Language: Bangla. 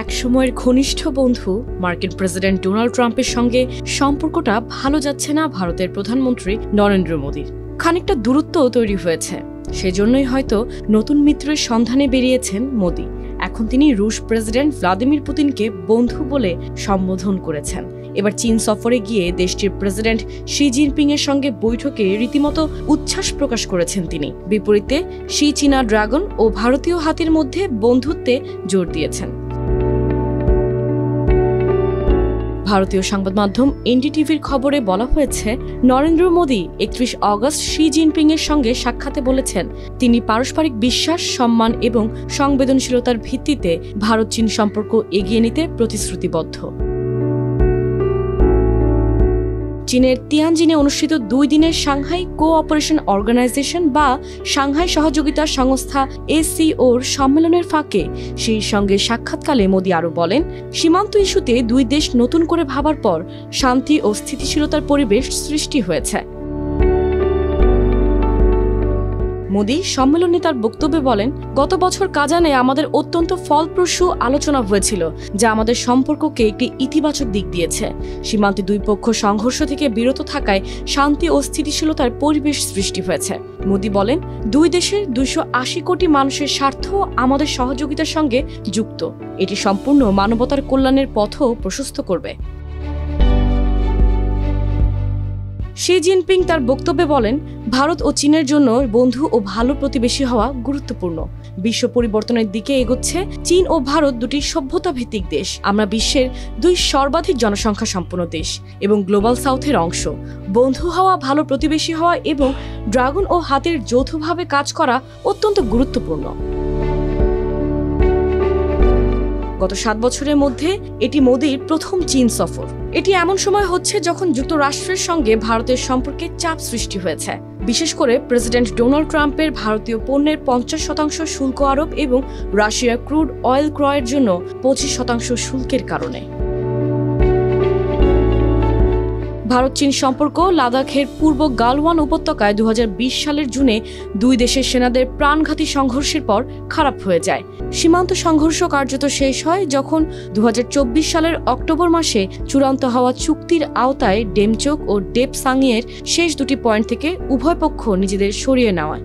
একসময়ের ঘনিষ্ঠ বন্ধু মার্কিন প্রেসিডেন্ট ডোনাল্ড ট্রাম্পের সঙ্গে সম্পর্কটা ভালো যাচ্ছে না ভারতের প্রধানমন্ত্রী নরেন্দ্র মোদীর। খানিকটা দূরত্ব তৈরি হয়েছে, সেজন্যই হয়তো নতুন মিত্রের সন্ধানে বেরিয়েছেন মোদী। এখন তিনি রুশ প্রেসিডেন্ট ভ্লাদিমির পুতিনকে বন্ধু বলে সম্বোধন করেছেন। এবার চীন সফরে গিয়ে দেশটির প্রেসিডেন্ট শি জিনপিং এর সঙ্গে বৈঠকে রীতিমতো উচ্ছ্বাস প্রকাশ করেছেন তিনি। বিপরীতে শি চীনা ড্রাগন ও ভারতীয় হাতির মধ্যে বন্ধুত্বে জোর দিয়েছেন। ভারতীয় সংবাদ মাধ্যম এনডিটিভির খবরে বলা হয়েছে, Narendra Modi 31 August Xi Jinping এর সঙ্গে সাক্ষাতে বলেছেন তিনি পারস্পরিক বিশ্বাস, সম্মান এবং সংবেদনশীলতার ভিত্তিতে ভারত-চীন সম্পর্ক এগিয়ে নিতে প্রতিশ্রুতিবদ্ধ। চীনের তিয়ানজিনে অনুষ্ঠিত 2 দিনের সাংহাই কোঅপারেশন অর্গানাইজেশন বা সাংহাই সহযোগিতা সংস্থা এসসিওর সম্মেলনের ফাঁকে সেই সঙ্গে সাক্ষাৎকালে মোদী আরও বলেন, সীমান্ত ইস্যুতে দুই দেশ নতুন করে ভাবার পর শান্তি ও স্থিতিশীলতার পরিবেশ সৃষ্টি হয়েছে। মোদী সম্মেলনে তার বক্তব্যে বলেন, গত বছর কাজানে আমাদের অত্যন্ত ফলপ্রসূ আলোচনা হয়েছিল, যা আমাদের সম্পর্ককে একটি ইতিবাচক দিক দিয়েছে। সীমান্তে দুই পক্ষ সংঘর্ষ থেকে বিরত থাকায় শান্তি ও স্থিতিশীলতার পরিবেশ সৃষ্টি হয়েছে। মোদী বলেন, দুই দেশের 280 কোটি মানুষের স্বার্থ আমাদের সহযোগিতার সঙ্গে যুক্ত। এটি সম্পূর্ণ মানবতার কল্যাণের পথও প্রশস্ত করবে। শি জিনপিং তার বক্তব্যে বলেন, ভারত ও চীনের জন্য বন্ধু ও ভালো প্রতিবেশী হওয়া গুরুত্বপূর্ণ। বিশ্ব পরিবর্তনের দিকে এগোচ্ছে চীন ও ভারত, দুটি সভ্যতা ভিত্তিক দেশ। আমরা বিশ্বের 2 সর্বাধিক জনসংখ্যা সম্পন্ন দেশ এবং গ্লোবাল সাউথের অংশ। বন্ধু হওয়া, ভালো প্রতিবেশী হওয়া এবং ড্রাগন ও হাতির যৌথভাবে কাজ করা অত্যন্ত গুরুত্বপূর্ণ। গত 7 বছরের মধ্যে এটি মোদীর প্রথম চীন সফর। এটি এমন সময় হচ্ছে যখন যুক্তরাষ্ট্রের সঙ্গে ভারতের সম্পর্কে চাপ সৃষ্টি হয়েছে, বিশেষ করে প্রেসিডেন্ট ডোনাল্ড ট্রাম্পের ভারতীয় পণ্যের 50% শুল্ক আরোপ এবং রাশিয়ার ক্রুড অয়েল ক্রয়ের জন্য 25% শুল্কের কারণে। ভারত-চীন সম্পর্ক লাদাখের পূর্ব গালওয়ান উপত্যকায় 2020 সালের জুনে দুই দেশের সেনাদের প্রাণঘাতী সংঘর্ষের পর খারাপ হয়ে যায়। সীমান্ত সংঘর্ষ কার্যত শেষ হয় যখন 2024 সালের অক্টোবর মাসে চূড়ান্ত হওয়া চুক্তির আওতায় ডেমচোক ও ডেপসাংয়ের শেষ 2টি পয়েন্ট থেকে উভয় পক্ষ নিজেদের সরিয়ে নেওয়ায়।